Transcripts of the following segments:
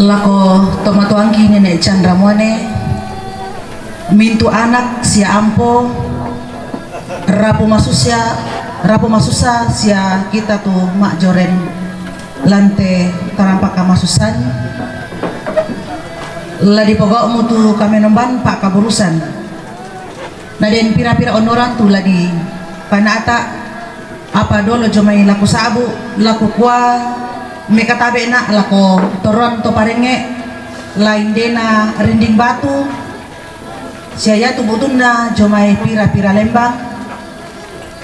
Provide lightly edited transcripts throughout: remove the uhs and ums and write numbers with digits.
Lako tomatuangki nenek Chandra Muane mintu anak sia ampo rapu masusa sia kita tuh mak joren lante tarampak kamasusan la dipogok mutu kami nomban pak kaburusan naden pira-pira onoran tu ladi panata apa dolo jomai laku sabu laku kuah meka tabe nak lako toron to parenge lain dena rinding batu siaya tu butunda jomai pira-pira lembang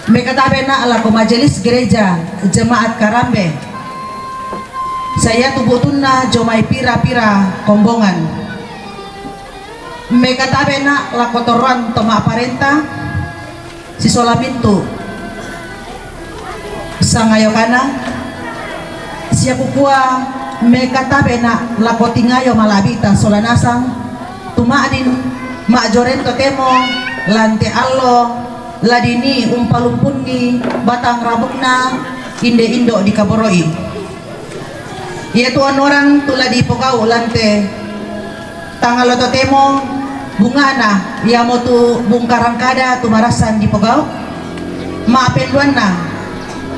meka tabe nak lako majelis gereja jemaat Karambe saya tu butunda jomai pira-pira kombongan meka tabe nak lako toron to ma parenta si solamintu sangayokana siaku kuah meka tabe na lakotingayo malabita solanasang tumadin mak joren totemo lante allo ladini umpalumpunni batang rabukna inde indo di kaboroi iya tuan orang tuladi pokaw lante tangalo totemo bungana iya mo tu bungkarang kada tumarasan di pokaw maapenduan na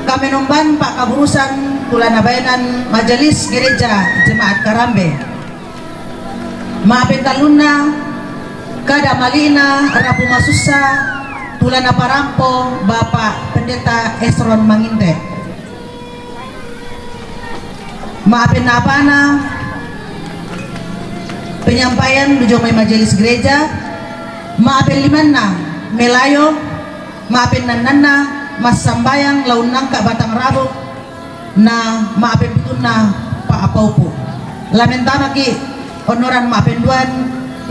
kami nomban pak kaburusan tulana bayanan majelis gereja jemaat Karambe maafin taluna kada malina rapu masusa tulana parampo Bapak Pendeta Esron Manginte maafin apana penyampaian dujomai majelis gereja maafin limanna melayo maafin nanana mas sambayang laun nangka batang rabu na maafin na pak apaupu lamentama ki onoran maafin duan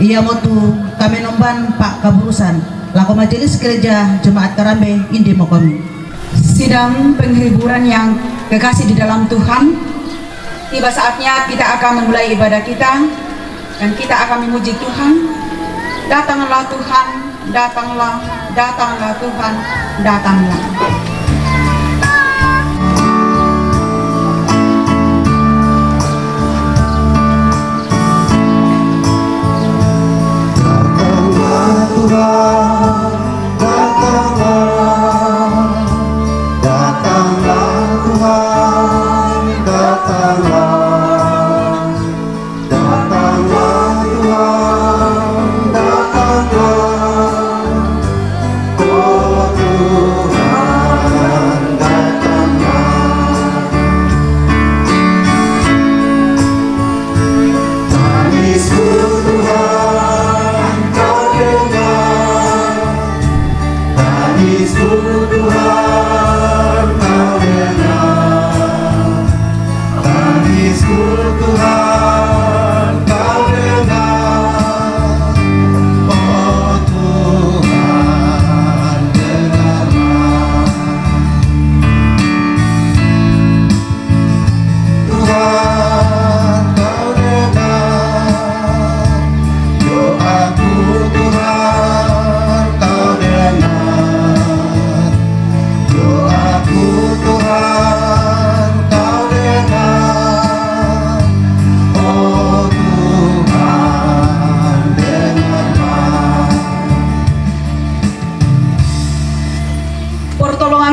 iya motu kami nomban pak kaburusan lako majelis gereja jemaat Karambe indi mokomi sidang penghiburan yang kekasih di dalam Tuhan. Tiba saatnya kita akan memulai ibadah kita dan kita akan memuji Tuhan. Datanglah Tuhan, datanglah, datanglah Tuhan, datanglah.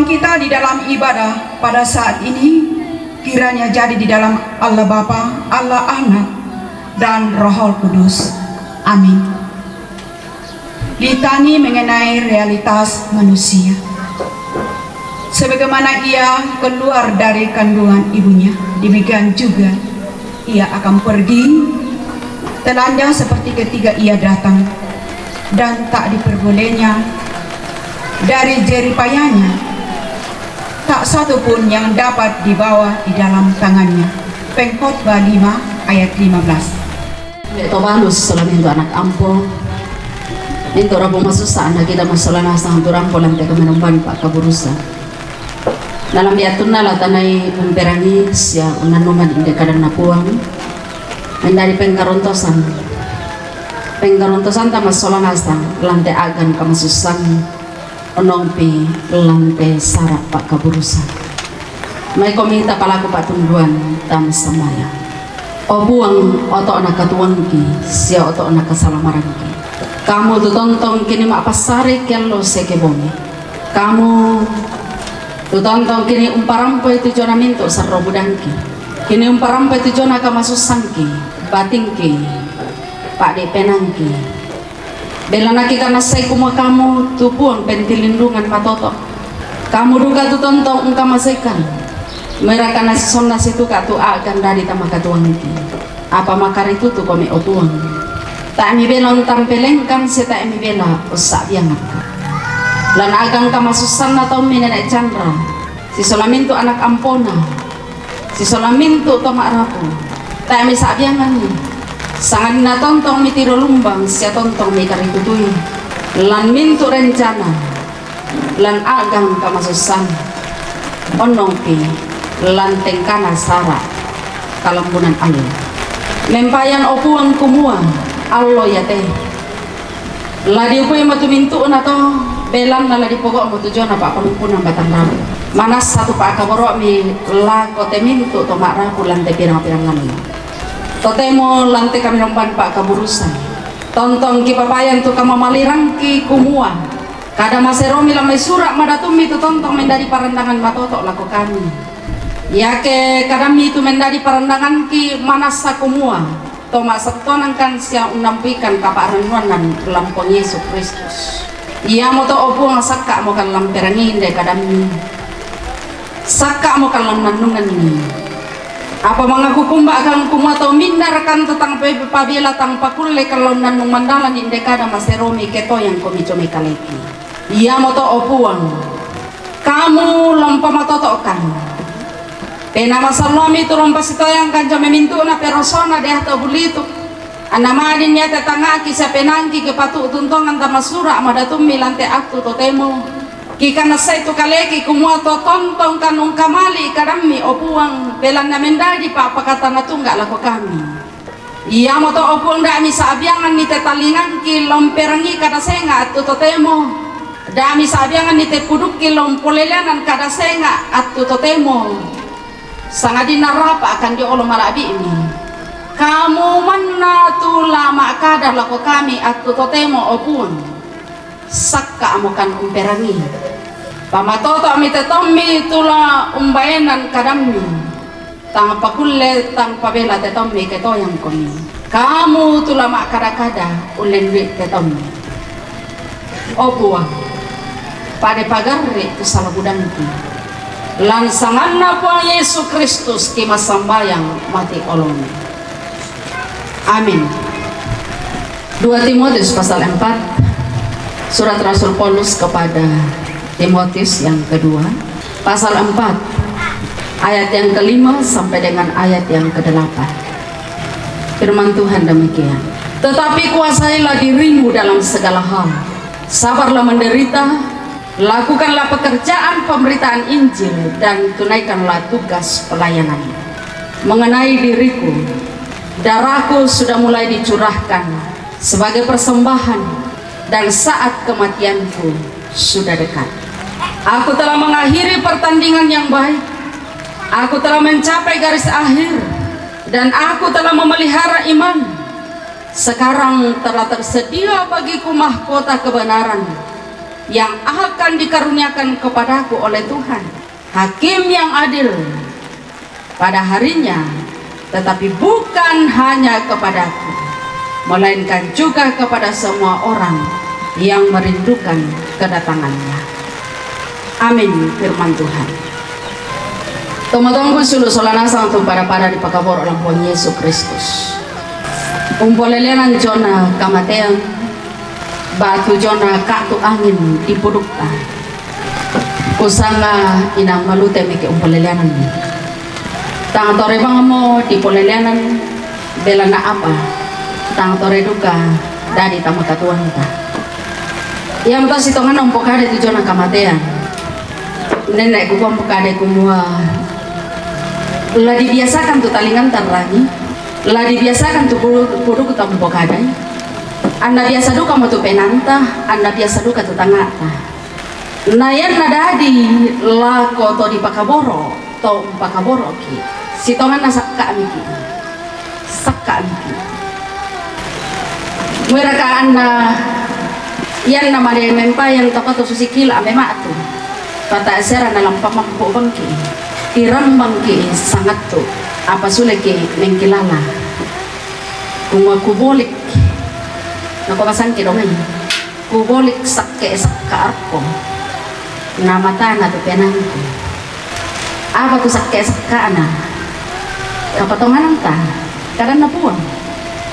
Kita di dalam ibadah pada saat ini kiranya jadi di dalam Allah Bapa, Allah Anak, dan Roh Kudus. Amin. Litani mengenai realitas manusia. Sebagaimana ia keluar dari kandungan ibunya, demikian juga ia akan pergi telanjang seperti ketika ia datang, dan tak diperbolehnya dari jeripayanya tak satu pun yang dapat dibawa di dalam tangannya. Pengkhotbah 5 ayat 15. Ito balus salamin do anak ampo. Ito rapo masusa na kita masalana sa turampo lang teka manumban pa kaburusa. Dalam biatun na latanay umperangi siya unanuman inde kadang napuang. Mendari pengkarontosan. Pengkarontosan ta masalana sa lante agan kamasusan. onompi lantai sarap pak kaburusan mai komita palaku patunduan tam samaya obuang oto anak katuangki sia oto anak kasalamaranki kamu tu tontong kini mak pasare kello seke bomi kamu tu tontong kini umparampo itu jona minto sarro budangki kini umparampo itu jona kamasusangki batingki pak de penangki belanaki karena saya kuma kamu tu puang pentilindungan matoto kamu duka tu tontong ungka masekan mereka nasi son nasi tu katu akan dari tamaka tuangki apa makar itu tu kami opuang tak mi belon tampelengkan si tak mi bela usak biangat lan agang kamasusan atau nenek Chandra si solamin tu anak ampona si solamin tu tomak rapu tak mi sak biangan ni sangat na tontong mi tiro lumbang sia tontong mi karitutui lan mintu rencana lan agang kamasusan onongki lan tengkana sara kalambunan alun mempayan opuang kumua allo ya teh ladi upui matu mintu na to belang na ladi pokok matu jona pak pelumpunan batang rabu manas satu pak kaborok mi la kote mintu to mak rabu lantai pirang-pirang ngani totemo lantai kami nomban pak kaburusan tontong ki papayan tu kama malirangki kumua kada maseromi lamai surak madatumi tu tontong mendari parandangan matotok laku kami yake kadami itu mendari parandangan ki manasa kumua to masaktonan kan siang unampikan kaparanuanan lampong Yesus Kristus ia moto opo ngasaka mo kan lamperangin de kadami saka mo kan lamnanungan ni apa mengaku kumba akan kumato mindar kan tentang pabila tang pakulle kalau nanung mandalan inde kada maseromi keto yang komi kaleki ia moto opuang kamu lompa matotokan pena masalami tu lompa sitoyang kan jame mintu na persona deh atau bulitu anamadin ya tetangga kisah penangki ke patu tuntongan tamasura madatumi lantai aktu totemo kikana sai tu kaleki kumua to tontong kanung kamali kadami opuang pelan na mendadi pa pakata na tunggak lako kami iya moto opuang dami saabiangan ni tetalingan ki lomperangi kada senga atu totemo dami saabiangan ni tepuduk ki lompolelenan kada senga atu totemo sangadin narapa akan di olo malabi ini kamu mana tu lama kada lako kami atu totemo opuang sakka amukan umperangi pamatoto amite tommi tula umbaenan kadammi tang pakulle tang pabela te tommi ketoyang komi kamu tula mak kada-kada ulen wi te tommi opuang pada pagarre tu salah budangki lansanganna puang Yesus Kristus ki masambayang mati olong amin. 2 Timotius pasal 4 surat Rasul Paulus kepada Timotius yang kedua pasal 4 ayat yang ke-5 sampai dengan ayat yang ke-8 firman Tuhan demikian tetapi kuasailah dirimu dalam segala hal sabarlah menderita lakukanlah pekerjaan pemberitaan Injil dan tunaikanlah tugas pelayanan mengenai diriku darahku sudah mulai dicurahkan sebagai persembahan dan saat kematianku sudah dekat. Aku telah mengakhiri pertandingan yang baik. Aku telah mencapai garis akhir dan aku telah memelihara iman. Sekarang telah tersedia bagiku mahkota kebenaran yang akan dikaruniakan kepadaku oleh Tuhan, Hakim yang adil pada harinya, tetapi bukan hanya kepadaku, melainkan juga kepada semua orang yang merindukan kedatangannya. Amin firman Tuhan. Teman-temanku sulu solana sang pada di pakabor orang Tuhan Yesus Kristus. Umpolelenan Jona kamatean batu Jona katu angin dipudukta. Kusanga inang malute meke umpolelenan ni. Tang tore bangamo dipolelenan bela na apa. Tang tore duka dari tamakatuan ta. Yang tas hitungan ompokade tu Jona kamatean. Nenek ku ompokade kumua. Lah dibiasakan tu talingan tarlangi. Lah dibiasakan tu puduk tampokade. Anda biasa duka mau tu penanta, anda biasa duka tu tangata. Nayan nadadi lako to di pakaboro to pakaboro ki sitongan na sakka miki merakaan na yan na mali mempayan to kato susikila mema tu pata sera na lang pamampo bangki tiram bangki sangat tu apa sulit ki nengkilala kung kubolik nakumasan ki dong kubolik sakka arko namata na tu penangku apa tu sakka na kapatongan ta karena puang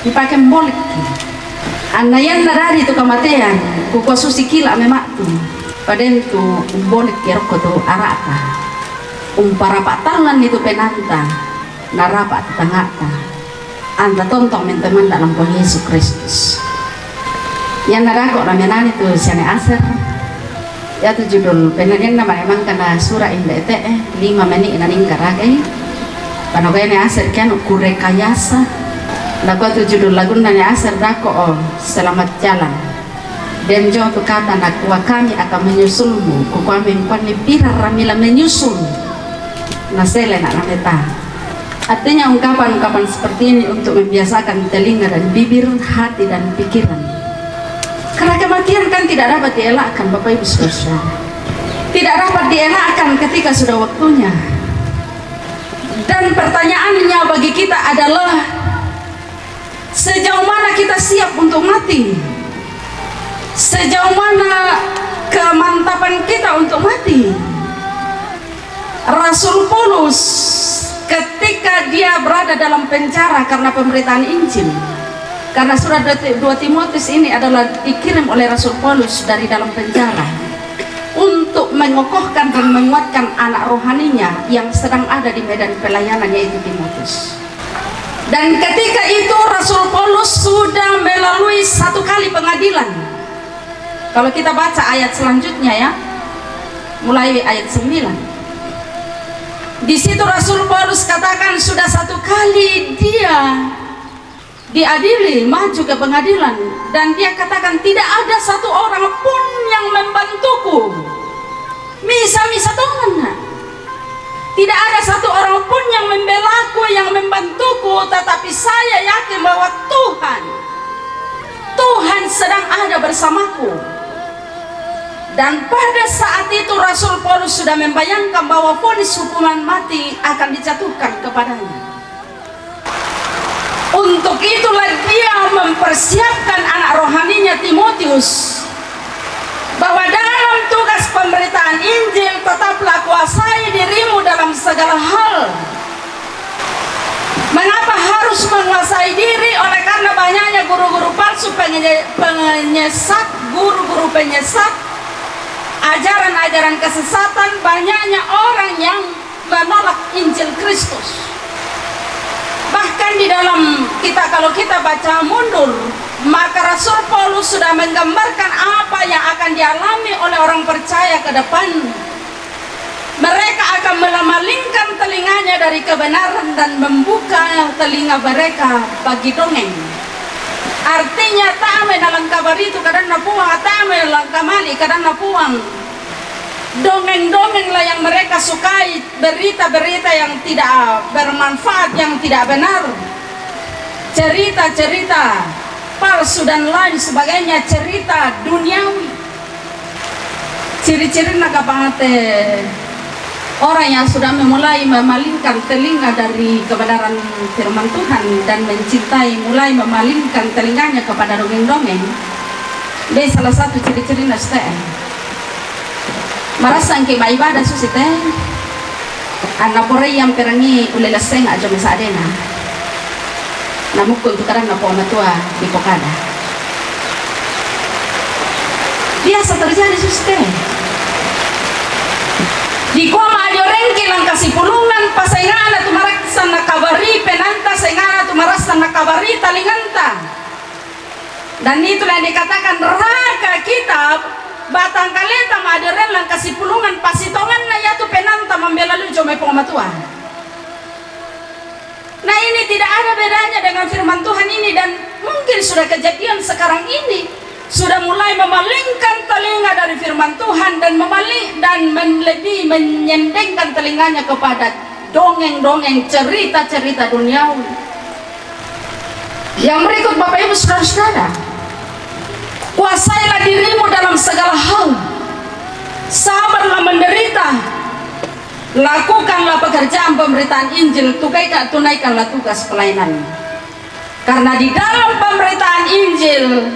dipakai bolik anayan narari tu kamatean kukuha susikila memak tu paden tu bolik kiroko tu arata parapatangan itu penanta narapat tangata anda tontong menteman dalam Tuhan Yesus Kristus yang narako ramenan itu siane aser ya tu judul penarian nama emang karena surah indah 5 menit naning karagai panogene aser kan kurekayasa lagu tu judul lagu nanya aser dako selamat jalan dan jauh tu kata nakwa kami akan menyusulmu kami empani pira ramila menyusul nasele nak nameta artinya ungkapan-ungkapan seperti ini untuk membiasakan telinga dan bibir hati dan pikiran karena kematian kan tidak dapat dielakkan Bapak Ibu Saudara tidak dapat dielakkan ketika sudah waktunya dan pertanyaannya bagi kita adalah sejauh mana kita siap untuk mati sejauh mana kemantapan kita untuk mati Rasul Paulus ketika dia berada dalam penjara karena pemberitaan Injil karena surat 2 Timotius ini adalah dikirim oleh Rasul Paulus dari dalam penjara untuk mengokohkan dan menguatkan anak rohaninya yang sedang ada di medan pelayanan yaitu Timotius. Dan ketika itu Rasul Paulus sudah melalui 1 kali pengadilan. Kalau kita baca ayat selanjutnya ya, mulai ayat 9. Di situ Rasul Paulus katakan sudah 1 kali dia diadili maju ke pengadilan dan dia katakan tidak ada 1 orang pun yang membantuku. Misa tongan. Tidak ada 1 orang pun yang membelaku, yang membantuku, tetapi saya yakin bahwa Tuhan sedang ada bersamaku. Dan pada saat itu Rasul Paulus sudah membayangkan bahwa vonis hukuman mati akan dijatuhkan kepadanya. Untuk itulah dia mempersiapkan anak rohaninya Timotius bahwa dalam tugas pemberitaan Injil tetaplah kuasai dirimu dalam segala hal. Mengapa harus menguasai diri? Oleh karena banyaknya guru-guru palsu penyesat, guru-guru penyesat, ajaran-ajaran kesesatan, banyaknya orang yang menolak Injil Kristus. Bahkan di dalam kalau kita baca mundur, maka Rasul Paulus sudah menggambarkan apa yang akan dialami oleh orang percaya ke depan. Mereka akan memalingkan telinganya dari kebenaran dan membuka telinga mereka bagi dongeng. Artinya tame dalam kabar itu kadang napuang, tame dalam kamali kadang napuang. Dongeng-dongenglah yang mereka sukai, berita-berita yang tidak bermanfaat, yang tidak benar, cerita-cerita palsu dan lain sebagainya, cerita duniawi. Ciri-ciri nakapangate orang yang sudah memulai memalingkan telinga dari kebenaran firman Tuhan dan mencintai, mulai memalingkan telinganya kepada dongeng-dongeng. Ini salah satu ciri-ciri nasteen. Marasang ke ibadah susite anak pore yang perangi ulelaseng aja mesadena namukun tu karang napo natua di pokada biasa terjadi susite di koma adorengki lang kasih pulungan pasengana tu maraksan nakabari penanta sengana tu marasan nakabari talinganta dan itulah yang dikatakan neraka kita batang kaleta maderen lang kasih pulungan pasitongan na yatu penanta membela lujo may pengamatua. Nah ini tidak ada bedanya dengan firman Tuhan ini dan mungkin sudah kejadian sekarang ini sudah mulai memalingkan telinga dari firman Tuhan dan lebih menyendengkan telinganya kepada dongeng-dongeng, cerita-cerita duniawi. Yang berikut Bapak Ibu Saudara-saudara, kuasailah dirimu dalam segala hal, sabarlah menderita, lakukanlah pekerjaan pemberitaan Injil, tunaikanlah tugas pelayanan. Karena di dalam pemberitaan Injil,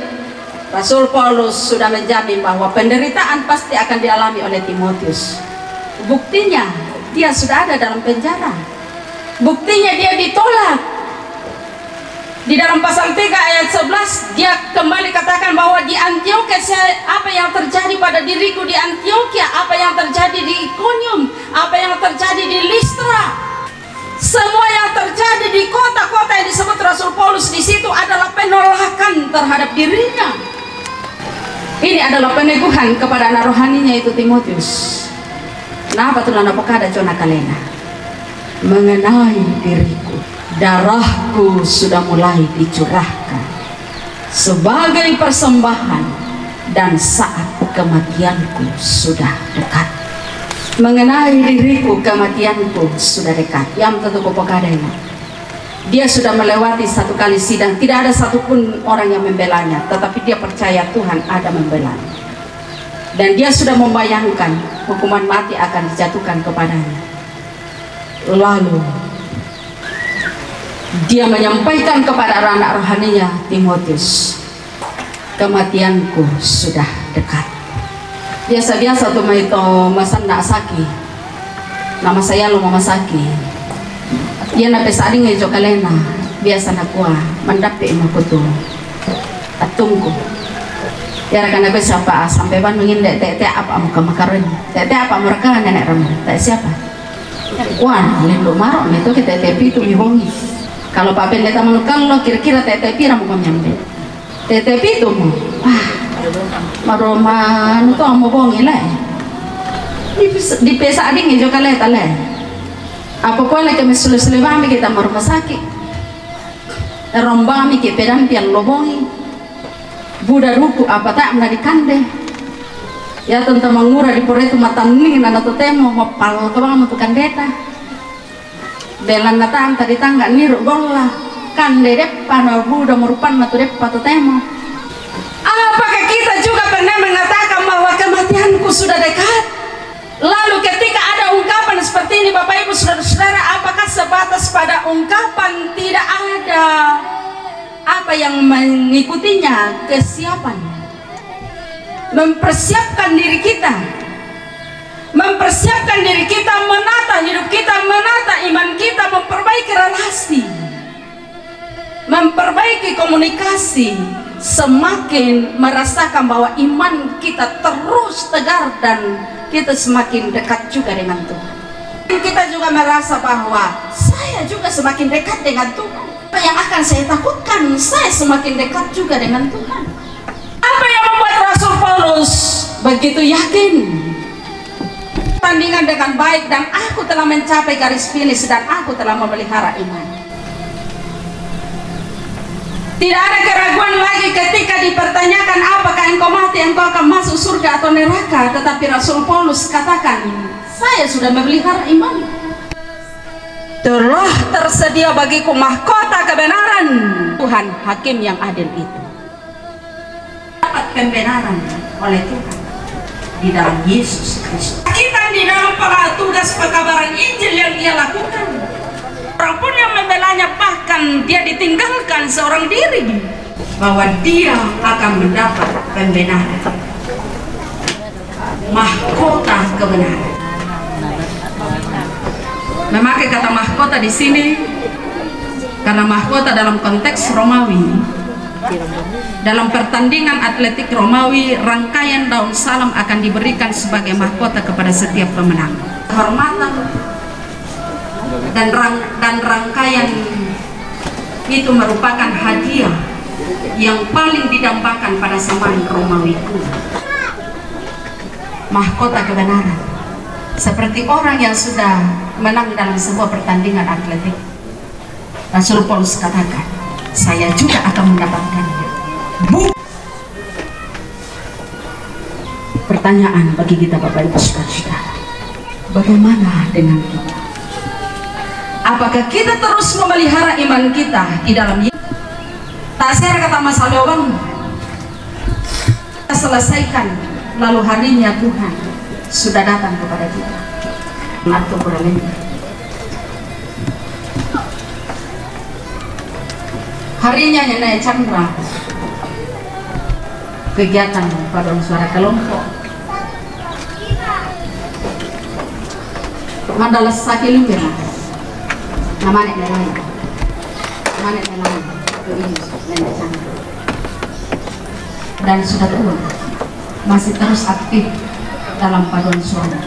Rasul Paulus sudah menjamin bahwa penderitaan pasti akan dialami oleh Timotius. Buktinya dia sudah ada dalam penjara, buktinya dia ditolak. Di dalam pasal 3 ayat 11 dia kembali katakan bahwa di Antioquia apa yang terjadi pada diriku di Antioquia, apa yang terjadi di Iconium, apa yang terjadi di Listra, semua yang terjadi di kota-kota yang disebut Rasul Paulus di situ adalah penolakan terhadap dirinya. Ini adalah peneguhan kepada anak rohaninya itu Timotius. Nah, patulan apakah ada cona kalena mengenai diriku, darahku sudah mulai dicurahkan sebagai persembahan dan saat kematianku sudah dekat. Mengenai diriku, kematianku sudah dekat. Yang tentu kopokadena, dia sudah melewati satu kali sidang, tidak ada satupun orang yang membelanya, tetapi dia percaya Tuhan ada membelanya, dan dia sudah membayangkan hukuman mati akan dijatuhkan kepadanya. Lalu dia menyampaikan kepada anak rohaninya Timotius, kematianku sudah dekat. Biasa-biasa tuh itu masan nak saki, nama saya lo mama saki. Ia nape sading ngejo kalena, biasa nakua mendapi maku tuh atungku. Ya rekan nape siapa sampai ban mengindek tete apa muka makarin, tete apa mereka nenek ramai, tete siapa? Wan lendo marok itu kita tete itu mihongi. Kalau Pak Ben datang menukal lo kira-kira tete pira muka nyampe, tete itu mu, maroma nuto mau bongi lah. Di pesa ading ngejo kaleta lah. Apa pula kami sulit-sulit kita mau rumah sakit, rombami ke pedang pian lobongi, budak ruku apa tak menadikan deh. Ya tentang mengurah di pore itu mata ning nana tu temo mapal ke bang untuk kandeta. Belan natang tadi tangga niru bola kande depan budak merupan matu depan tu temo. Apakah kita juga pernah mengatakan bahwa kematianku sudah dekat? Lalu ketika ada ungkapan seperti ini Bapak Ibu Saudara-saudara, apakah sebatas pada ungkapan, tidak ada apa yang mengikutinya? Kesiapan, mempersiapkan diri kita, menata hidup kita, menata iman kita, memperbaiki relasi, memperbaiki komunikasi, semakin merasakan bahwa iman kita terus tegar dan kita semakin dekat juga dengan Tuhan. Kita juga merasa bahwa saya juga semakin dekat dengan Tuhan. Apa yang akan saya takutkan, saya semakin dekat juga dengan Tuhan. Apa yang membuat Rasul Paulus begitu yakin? Tandingan dengan baik dan aku telah mencapai garis finish dan aku telah memelihara iman. Tidak ada keraguan lagi ketika dipertanyakan apakah engkau mati, engkau akan masuk surga atau neraka. Tetapi Rasul Paulus katakan, saya sudah memelihara iman. Telah tersedia bagiku mahkota kebenaran. Tuhan hakim yang adil itu dapat pembenaran oleh Tuhan di dalam Yesus Kristus. Kita di dalam tugas pekabaran Injil yang dia lakukan. Orang pun yang membelanya, bahkan dia ditinggalkan seorang diri, bahwa dia akan mendapat pembenaran, mahkota kebenaran. Memakai kata mahkota di sini karena mahkota dalam konteks Romawi, dalam pertandingan atletik Romawi, rangkaian daun salam akan diberikan sebagai mahkota kepada setiap pemenang. Kehormatan dan rangkaian itu merupakan hadiah yang paling didambakan pada zaman Romawi kuno. Mahkota kebenaran, seperti orang yang sudah menang dalam sebuah pertandingan atletik. Rasul Paulus katakan, saya juga akan mendapatkannya. Pertanyaan bagi kita Bapak Ibu Saudara, bagaimana dengan kita? Apakah kita terus memelihara iman kita di dalam Yesus? Tasir kata Mas Alewang, kita selesaikan, lalu harinya Tuhan sudah datang kepada kita. Atau kurang lebih. Harinya Nenek Chandra, kegiatan paduan suara kelompok adalah sakit lumbira namanya lain itu ini Nenek Chandra, dan sudah tua masih terus aktif dalam paduan suara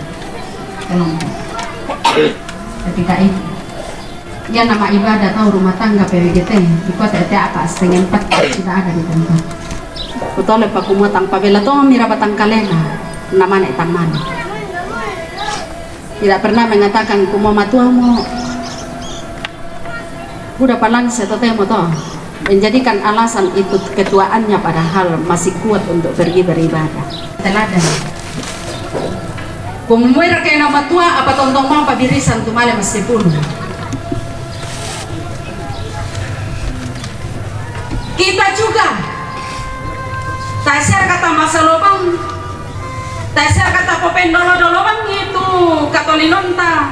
kelompok. Ketika itu ya nama ibadah atau rumah tangga PWGT di kota apa setengah 4 tidak ada di tempat. Betul lepas kumua tanpa bela tuh mira batang kalena namanya taman. Tidak pernah mengatakan kumua matuamu udah palang setotemo toh, menjadikan alasan itu ketuaannya padahal masih kuat untuk pergi beribadah. Teladan kumuira kayak nama tua apa tontong mau pabirisan tu male masih puluh. Kita juga tasir kata masa lobang, tasir kata popendolo dolobang itu katolinonta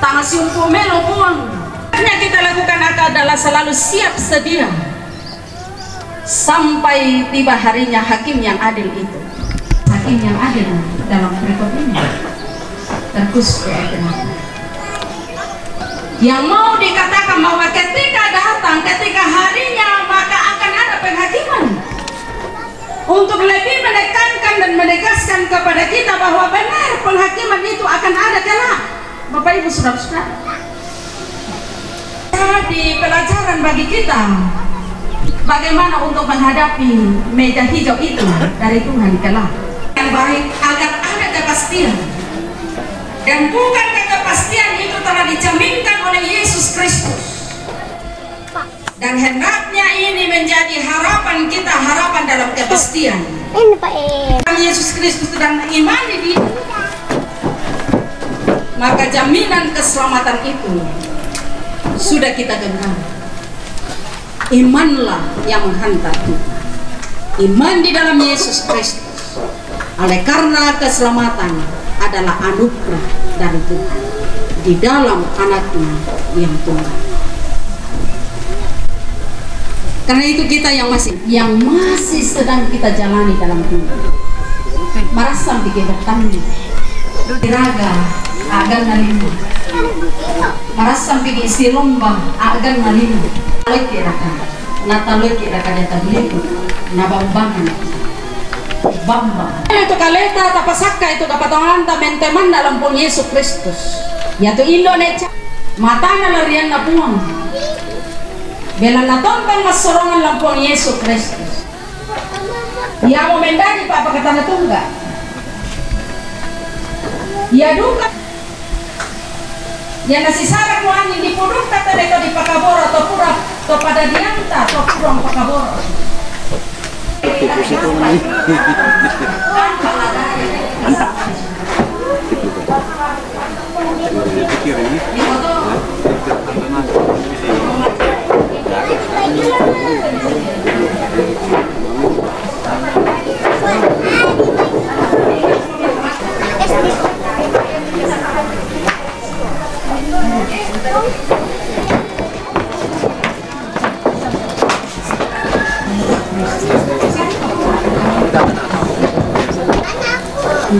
tanah siumpu melo buang. Yang kita lakukan adalah selalu siap sedia sampai tiba harinya hakim yang adil itu. Hakim yang adil dalam berikut ini terkhusus yang mau dikatakan bahwa ketika datang, ketika harinya maka akan ada penghakiman untuk lebih menekankan dan menegaskan kepada kita bahwa benar penghakiman itu akan ada kelak. Bapak Ibu Saudara-saudara, di pelajaran bagi kita bagaimana untuk menghadapi meja hijau itu dari Tuhan kelak yang baik agar ada kepastian, dan bukan kepastian itu telah dijaminkan oleh Yesus Kristus, dan hendaknya ini menjadi harapan kita, harapan dalam kepastian. Yesus Kristus sedang imani di, maka jaminan keselamatan itu sudah kita genggam. Imanlah yang menghantar kita, iman di dalam Yesus Kristus. Oleh karena keselamatan adalah anugerah dari Tuhan di dalam anaknya yang tunggal. Karena itu kita yang masih sedang kita jalani dalam Tuhan, merasa bikin bertanding diraga agar nalimu, merasa bikin isi lomba agar nalimu. Kalau kira-kira Natalo kira-kira tabliku nabambangan Bamba. Itu kaleta tapasaka itu kapatongan teman-teman dalam pun Yesus Kristus. Yaitu Indonesia. Matanya larian na puang. Bela na tontang masorongan lampung Yesus Kristus. Ya mau mendani pa kata na tungga. Ya duka. Ya nasisarak mo angin di puruk kata dito di pakaboro to pura to pada dianta to purong pakaboro.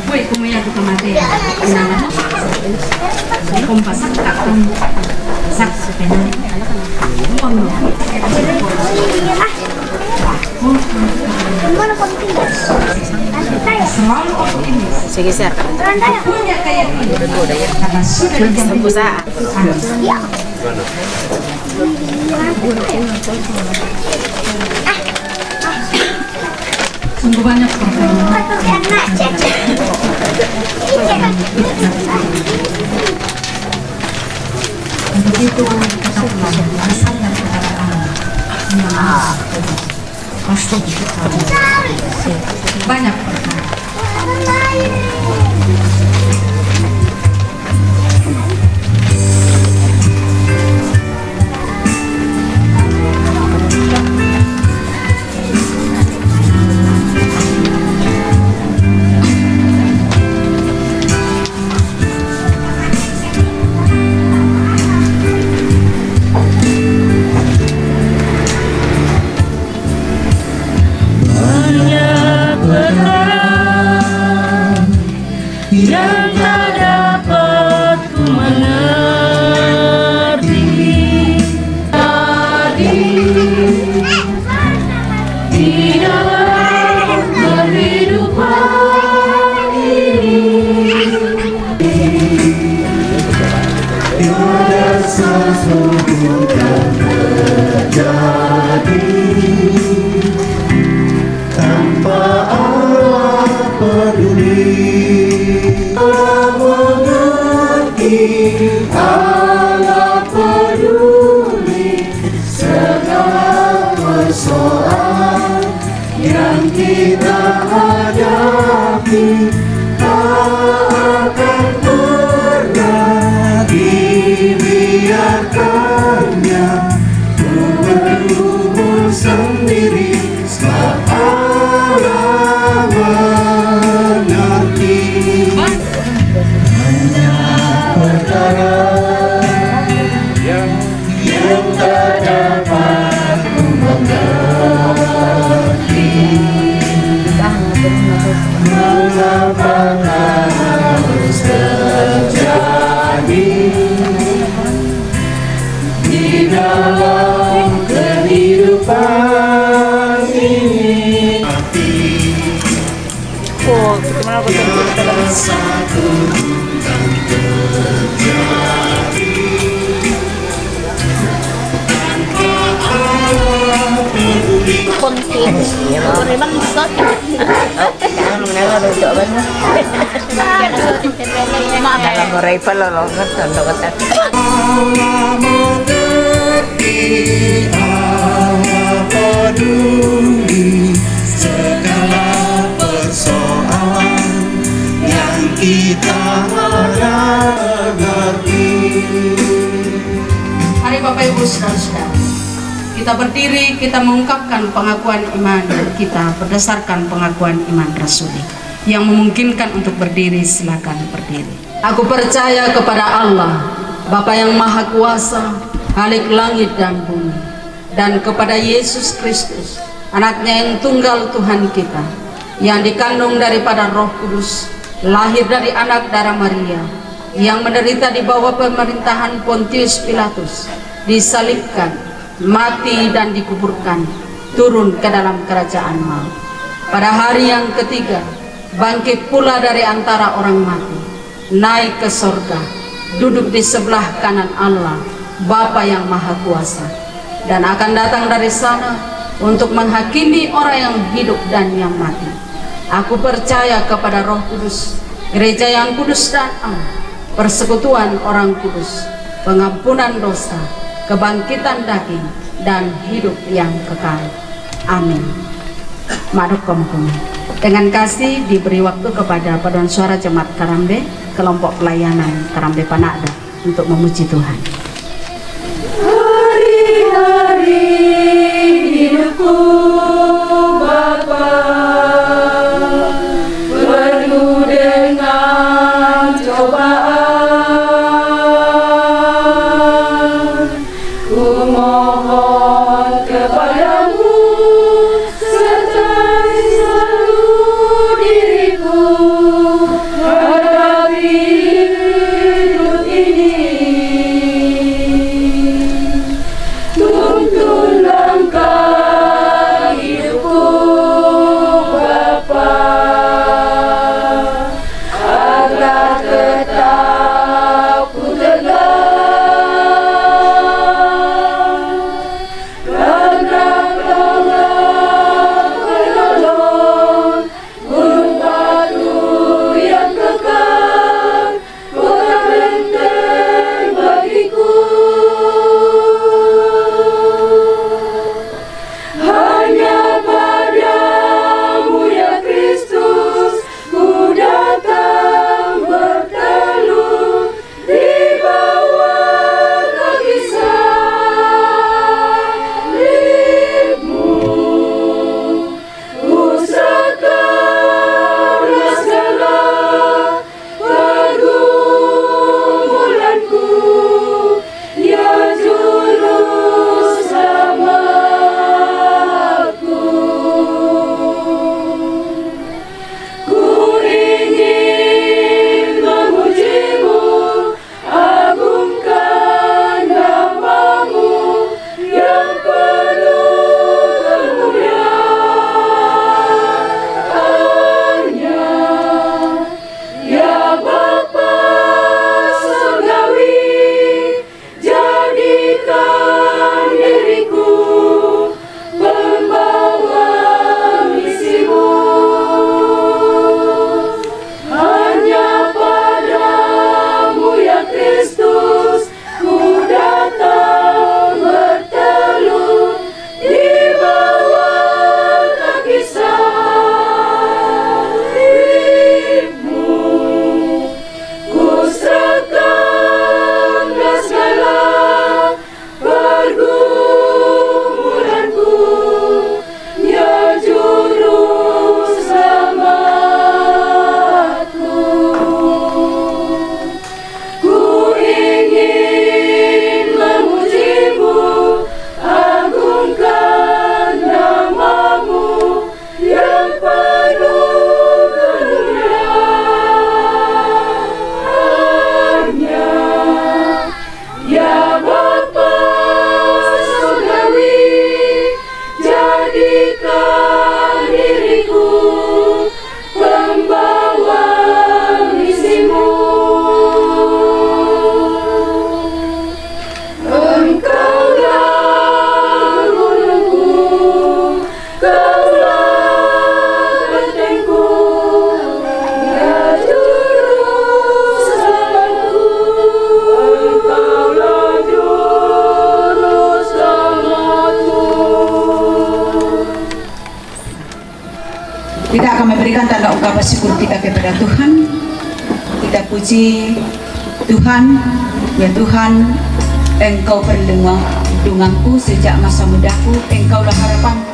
Fue como ella toca materia, nada más. Con pasar cartón, saco penal. Selalu optimis. Sige sir. Punya keyakinan karena sudah Perusahaan. Sungguh banyak pertanyaan. Untuk itu tetaplah bersandar kepada Allah. Pasti banyak pertanyaan. Moray pala longat tanda kata. Peduli segala persoalan yang kita hadapi. Mari Bapak Ibu Saudara-saudara, kita berdiri, kita mengungkapkan pengakuan iman kita berdasarkan pengakuan iman rasuli. Yang memungkinkan untuk berdiri, silakan berdiri. Aku percaya kepada Allah, Bapa yang Maha Kuasa, Khalik langit dan bumi, dan kepada Yesus Kristus, anaknya yang tunggal Tuhan kita, yang dikandung daripada Roh Kudus, lahir dari anak darah Maria, yang menderita di bawah pemerintahan Pontius Pilatus, disalibkan, mati dan dikuburkan, turun ke dalam kerajaan maut. Pada hari yang ketiga, bangkit pula dari antara orang mati, naik ke sorga, duduk di sebelah kanan Allah, Bapa yang Maha Kuasa, dan akan datang dari sana untuk menghakimi orang yang hidup dan yang mati. Aku percaya kepada Roh Kudus, gereja yang kudus dan am, persekutuan orang kudus, pengampunan dosa, kebangkitan daging, dan hidup yang kekal. Amin. Maduk komukum. Dengan kasih diberi waktu kepada paduan suara Jemaat Karambe, kelompok pelayanan Karambe Panakda, untuk memuji Tuhan. Hari-hari hidupku Bapa, penuh dengan cobaan, ku mohon kepadamu, sertai selalu diriku menghadapi hidup ini. Tuntun langkah hidupku Bapa, syukur kita kepada Tuhan. Kita puji Tuhan, ya Tuhan, Engkau perlindunganku sejak masa mudaku, Engkaulah harapanku.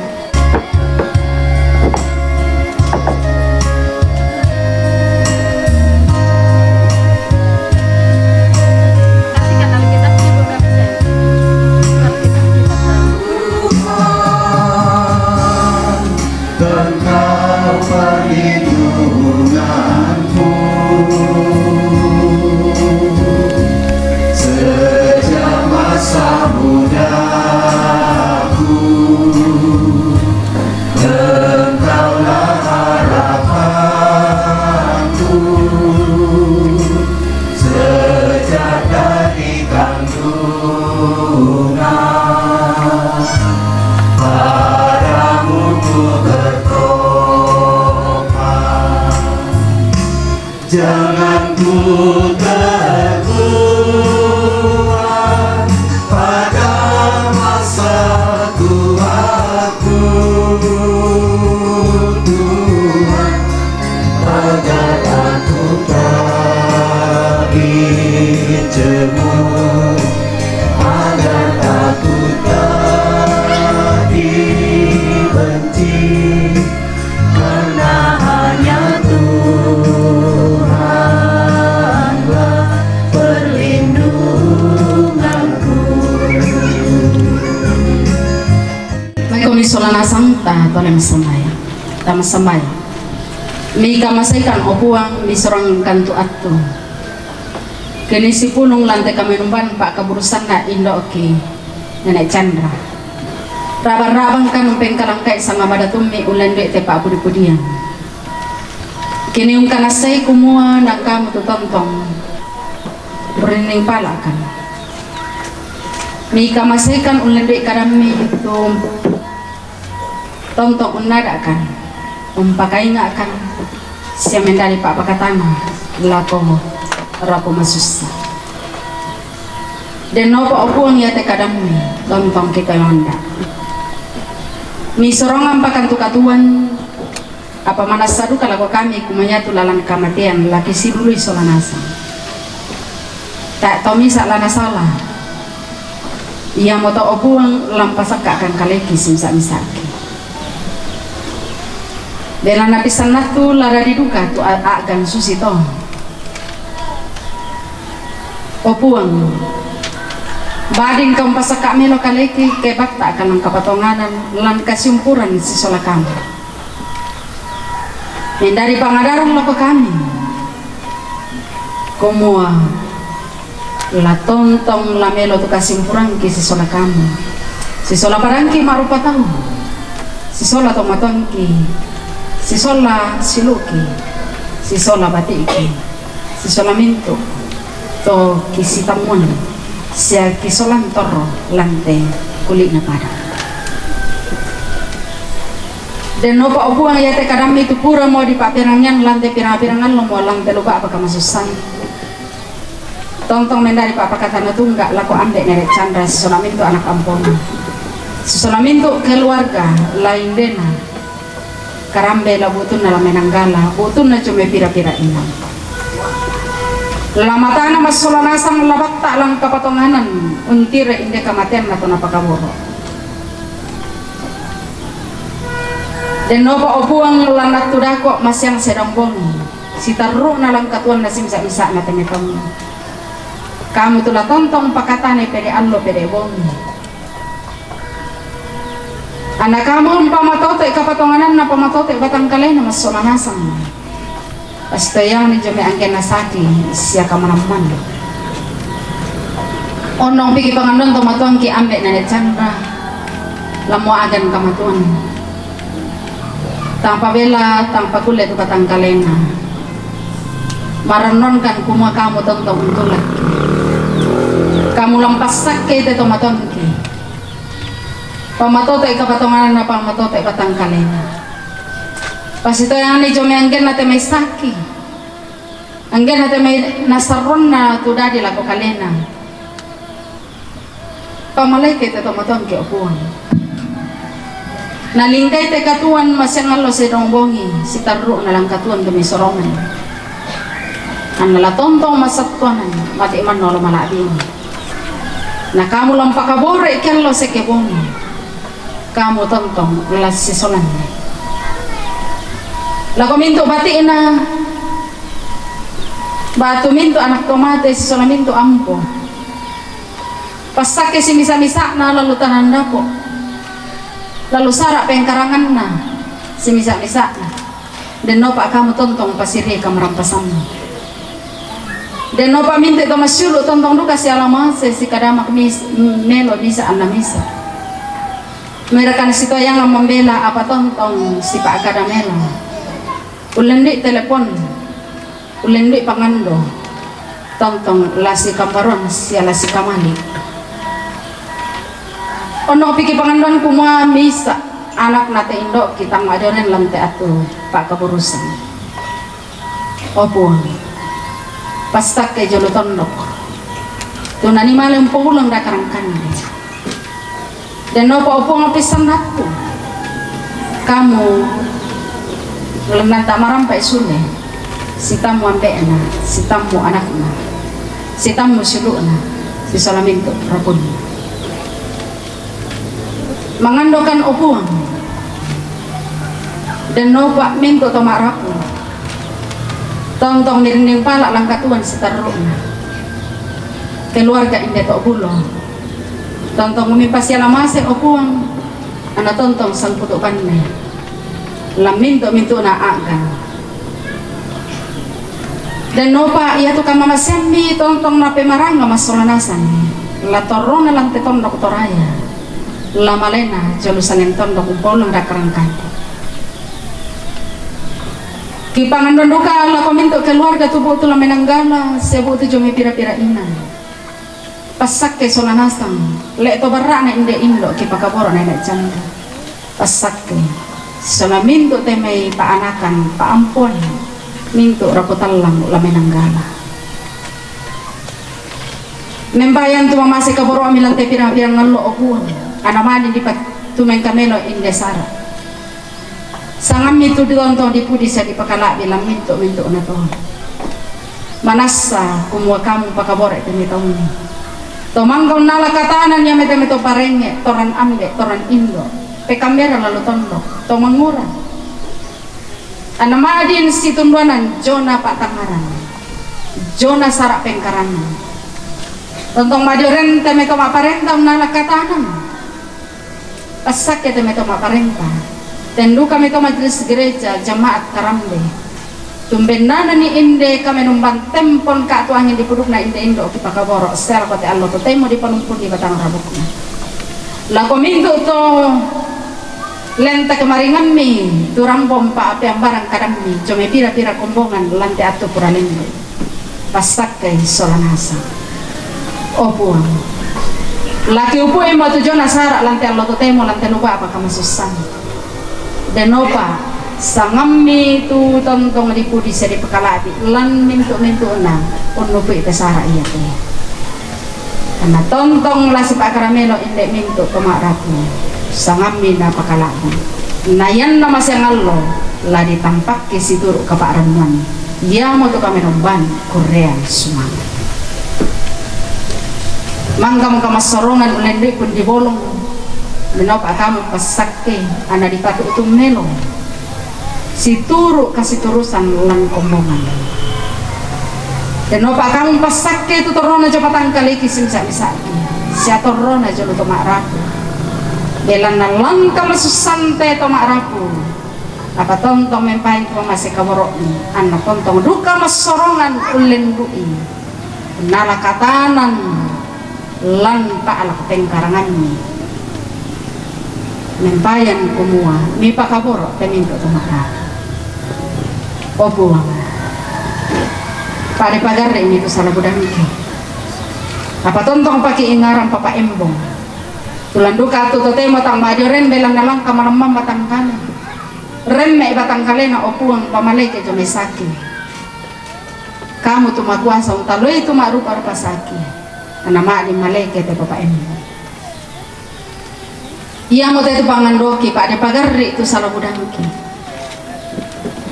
Jangan ku terbuat pada masa tuaku, Tuhan, agar aku tak dijemur, agar aku tak dibenci, karena hanya solana sangta tolong semaya tama semaya mi kamasaikan opuang mi sorang kantu attu kini si punung lantai kami numban pak keburusan na indo oki nenek Chandra rabang-rabang kan pengkalangkai sama bada tumi ulen dek te pak pudi-pudian kini kanasai kumua nak kamu tu tontong berining palakan mi kamasaikan ulen dek kadami tu tontok unadakan umpakai akan siya mendali pak pakatana lako rapo masusa dan nopo opuang ya te kadami tontok kita yonda mi sorongan pakan tukatuan apa mana sadu kalau kami kumanyatu lalang kamatian laki si dulu isolanasa tak tomi salana salah ia moto opuang lampasak akan kaleki simsa misaki bela napisan tu lara diduka tu agan susito opuang bading kau pasak kami lo kaleki kebak tak akan kapatonganan lan kasyumpuran si solakam dari pangadaran lo ke kami kumua la tontong la melo tu kasyumpuran ki si solakam si solaparangki marupa tahu si sola tomatonki si sola siluki, si sola batiki, si sola mintu, to kisitamun, si kisolan toro lante kulit na pada. Dan nopo opuang ya te kadam itu pura mau di papirangnya lante pirang-pirangan lo mau lante lupa apa kamasusan. Tontong mendari pak kata tu enggak laku ambek nenek Chandra si sola mintu anak ampun, si sola mintu keluarga lain dena. Karambe la butun na la menanggala butun na cuma pira-pira inang lamatana mas solanasang labak tak lang kapatonganan untire inde kamaten na to napakaboro dan nopo opuang lanat tudako mas yang sedambong si taru na lang katuan na simsa-misa na temekamu kamu tulah tontong pakatane pede allo pede bongi anak kamu pamatote kapatonganan na pamatote batang kalay na mas solanasang basta yang ni jame angken nasaki siya kamanaman onong pigi pangandon tomatuan ki ambek nenek Chandra lamo agan kamatuan tanpa bela tanpa kulit tu batang kalay na maranon kan kuma kamu tontong untulak kamu lampas sakit itu tomatuan ki pamatote kapatonganan na pamatote batang kalena pas itu yang ni jome anggen na temay saki anggen na temay nasaron na tuda di lago kalena pamalay kita tomaton ki opuan nalingkay te katuan masyangalo si rongbongi si tarro na lang katuan kami sorongan ang nalatontong masatuanan mati man nolo malabing na kamu lang pakabore ikyalo si kebongi kamu tontong lalas si solan lako minto batiin na batu minto anak tomate si solan minto ampo pasake si misa-misa na lalu tanan po lalu sarak pengkarangan na si misa-misa na dan no pa kamu tontong pasiri kamerampasan dan no pa minto ito masyulo tontong duka si alamase si kadamak melo misa anna misa mereka nasito yang membela apa tontong si Pak Kadamelo ulendi telepon ulendi pangando tontong lasi kamparon si lasi kamali ono piki pangandon kumua misa anak nate indo kita madoren lam teatu Pak Kaburusan opo pastak ke jolo tondok tunani malem pulang dakarangkan dan opo ngapisan natu kamu lemnan tak marampai sune si tamu ambekna si tamu anakna si tamu sulukna si salaminto rapun mengandokan opuang dan nopak minto tomak rapu tontong dirinding palak langkatuan setarukna keluarga inde tok bulo tontong umipas ya lamase opuang anak tontong sang putuk panne lam minto na agan dan nopak iya tukang mama sembi tontong nape maranga masolanasan la torona lang teton doktoraya lama lena jolusan enton dok bolong dakarangkan kipangan dondoka la kominto keluarga tubuh tu lamenanggala sebu tu jomi pira-pira inan pasak ke solanasang lek to barra na inde indo kipakaboro na ina canda pasak ke solaminto temei pa anakan pa ampon minto raputallang lamenanggala membayan tu mamase kaboro amilan te pira-pira ngalo okuan anamani di tumeng kamelo indesara sangam itu ditonton di pudi sa di pakala bilang minto na to manasa kumwa kamu pakabore temi taun to mangkon nala katanan ya mete meto parenge toran ambe toran indo pe kamera lalu tondok to mangura anamadin si tunduanan jona pak tangaran jona sarak pengkaranan tontong majoren teme ko maparenta nala katanan pasak kita meto maparenta tendu kami to majelis gereja jamaat karambe tumbenana ni inde kami numban tempon ka tuangin di puduk na inde indo kipakaboro sel kote allo to temo di panumpun di batang rabukna la kominto to lenta kemaringan mi turang pompa api ang barang kadami jome pira-pira kombongan lante atu puralendo pasak kay solanasa opuang laki upo emo tujuan asara lantai allo to temo lantai lupa apa kamasusan dan opa sangammi tu tontong di pudi seri pekalati lan mintu na unupo ite sara iya te karena tontong lasi Pak Karamelo indek mintu tomakrapu sangammi na pekalati nayan nama sengallo la ditampak ke situru ke Pak Ramuan dia mau tu kami nomban Korea Sumatera mangga muka masorongan ulende pun dibolong menop kamu pasakke anak dipatu itu melo si turu kasih turusan lan kombongan dan opa kamu pasakke itu torona jabatan kali kisim bisa si torona jolo to makrapu belan lan kamu susante to makrapu apa tontong mempain to masih kaborok anak tontong duka masorongan ulendui nala katanan lan paalak pengkarangan ni mempayan kumua mi pakaboro teminto tumara obuang pare pagarre ini tu salah budang iki apa tontong paki ingaran papa embong tulanduka tu totemo tang majoren belang nalang kamaramam batang kale remme batang kale na opuang pamaleke jome saki kamu tu makuasa utaloi tu marupa rupa saki nama di maleke te papa embong Ia mau itu pangandoki Pak de pagarri itu salah budangki.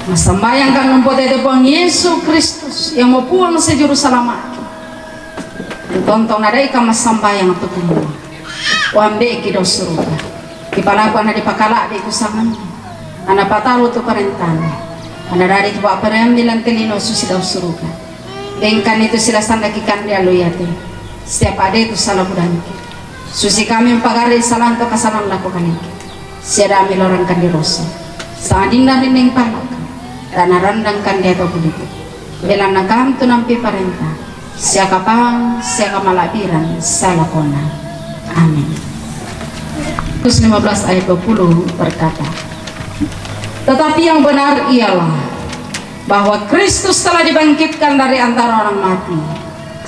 Masambayang kang numpot itu pang Yesus Kristus yang mau pulang sejuru selamat. Tontong nadai kang masambayang itu kumua. Wambe kido suruga. Kipalakuan di pakala di kusangan. Ana patalu tu parentana. Ana dari tu pak perembilan telino susi daw suruga. Bengkan itu sila sandakikan dia loyate. Setiap ada itu salah budangki. Susi kami pagari salah to kasalan lakukan iki. Siada milorangkan di rosa. Sangading na rin ng palak. Dan narandangkan dia to politik. Belang nakam tu nampi parenta. Siya kapang, siya kamalabiran, sa lakona. Amin. Terus 15 ayat 20 berkata, tetapi yang benar ialah bahwa Kristus telah dibangkitkan dari antara orang mati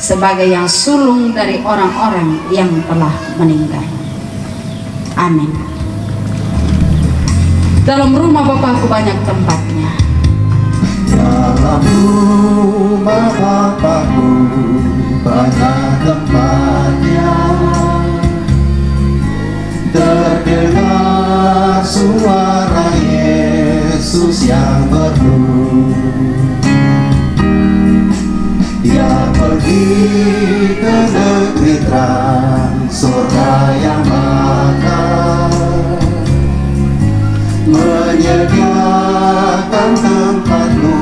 sebagai yang sulung dari orang-orang yang telah meninggal. Amin. Dalam rumah Bapakku banyak tempatnya. Dalam rumah Bapakku banyak tempatnya. Terdengar suara Yesus yang merdu. Dia pergi ke negeri terang, surga yang bakar, menyediakan tempatmu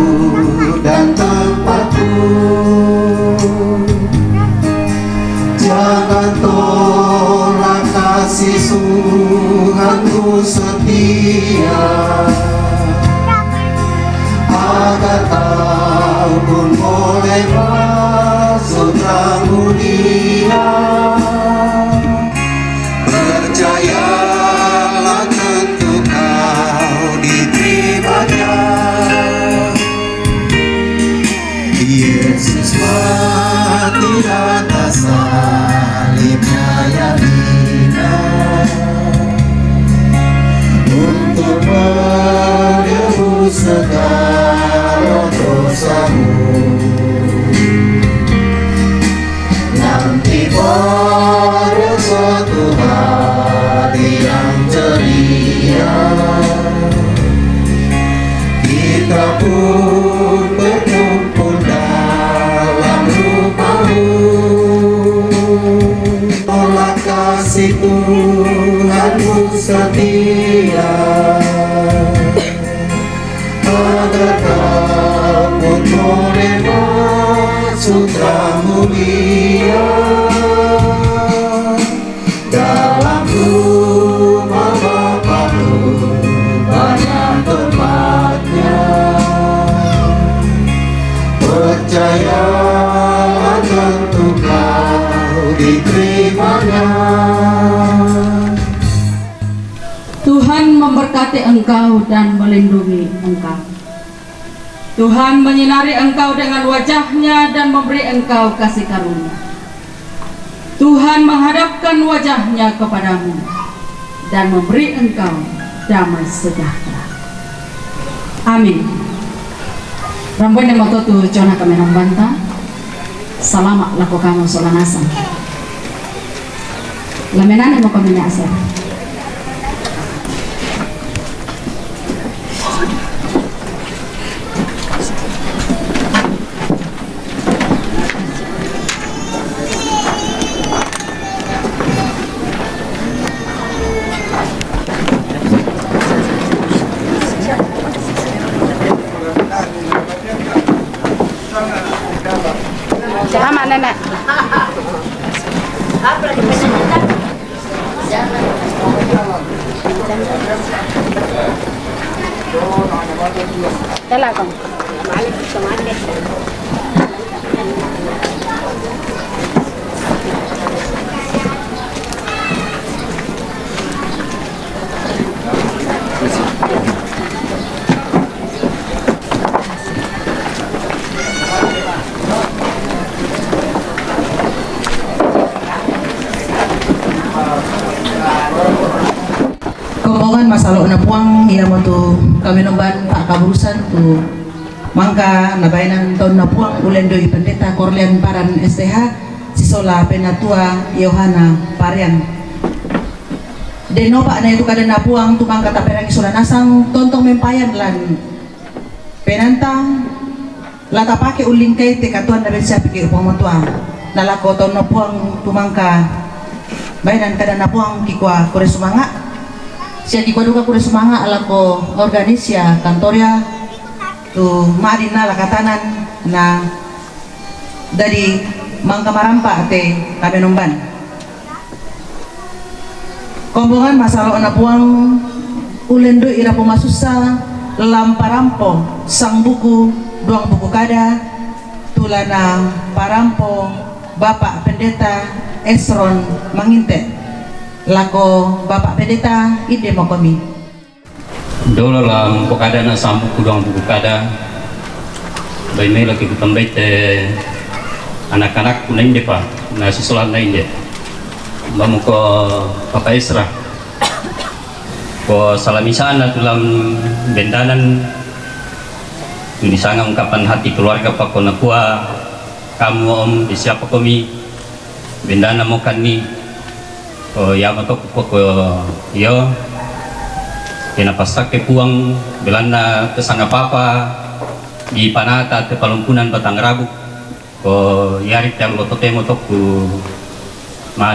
dan tempatku. Jangan tolak kasih Tuhanmu setia, agar kau pun boleh masuk terang dunia. Percayalah tentu kau diterimanya. Yesus mati atas salibnya yang indah untuk menebus segala dosamu. Nanti pada suatu hari yang ceria, kita pun berkumpul dalam rumah-Mu. Tolak kasih Tuhanmu setia, agar kau pun boleh masuk terang mulia. Dalam rumah Bapakku banyak tempatnya. Percayalah tentu kau diterimanya. Tuhan memberkati engkau dan melindungi engkau. Tuhan menyinari engkau dengan wajahnya dan memberi engkau kasih karunia. Tuhan menghadapkan wajahnya kepadamu dan memberi engkau damai sejahtera. Amin. Rambuan yang mau tu cona kami nombanta. Selamat laku kamu solanasan. Lamenan yang mau kami nyasar. Sama nenek. Dala kong. Komongan masalah na puang iya mo tu kami nomban Pak Kaburusan tu mangka nabainan tahun na puang ulendoi pendeta Korlian Paran STH Sisola Penatua Yohana Parian Denoba na itu kada napuang tumang kata perang Solanasang tontong mempayan lan penantang lata pake uling kay te katuan na bensa piki upang matua nalako ton napuang tumangka bayanan kada napuang kikwa kure sumanga siya kikwa duka kure sumanga alako organisya kantorya tu maadin na lakatanan na dari mangka marampa te kami numban kombongan masalah anak buang ulendo ira pemasusa lamparampo sang buku doang buku kada tulana parampo Bapak Pendeta Esron Manginte lako Bapak Pendeta ide mo kami dolo lam pokada na sang buku doang buku kada bay may lagi kutambay te anak-anak ko na hindi pa na sisulan na hindi bamu ko Papa Esra ko salamisan na tulang bendanan ini sangat ungkapan hati keluarga pak ko nakuha kamu om di siapa kami bendana mo kani ko yama to ko yo kinapastak ke puang belanda kesanga papa di panata te palumpunan Batang Rabu ko yari yang lo totemo to ku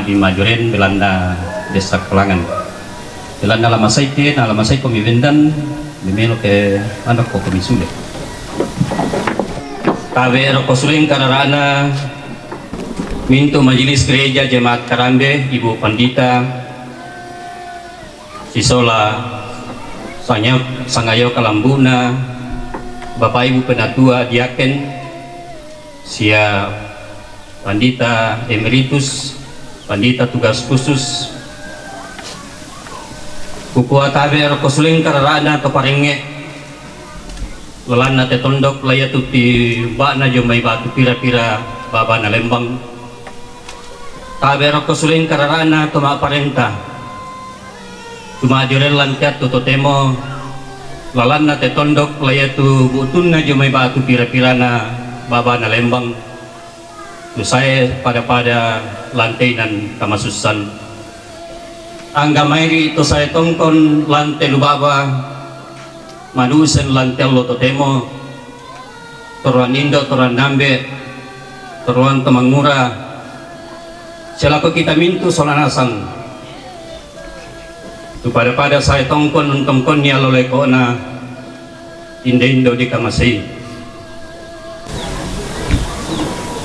di majuren Belanda desa Kelangan Belanda lama saya kami vendan dimelo ke anak ko kami sudah tabe ro kosuling kararana minto majelis gereja jemaat Karambe Ibu Pandita Sisola Sangayo Kalambuna Bapak Ibu Penatua Diaken Sia Pandita Emeritus Pandita tugas khusus Kukua tabe kosuling kararana keparenge lelana te tondok layatu ti bakna jomai batu pira-pira baba na Lembang tabe kosuling kararana tuma parenta tuma jorel lantiat totemo lalana te tondok layatu butunna jomai batu pira-pira na baba na Lembang saya pada lantai dan kamasusan angga mairi itu saya tongkon lantai lubaba manusen lantai lo totemo toruan indo toruan nambe toruan temangura selaku kita mintu Solanasang tu pada saya tongkon ya lolekona indo di kamasai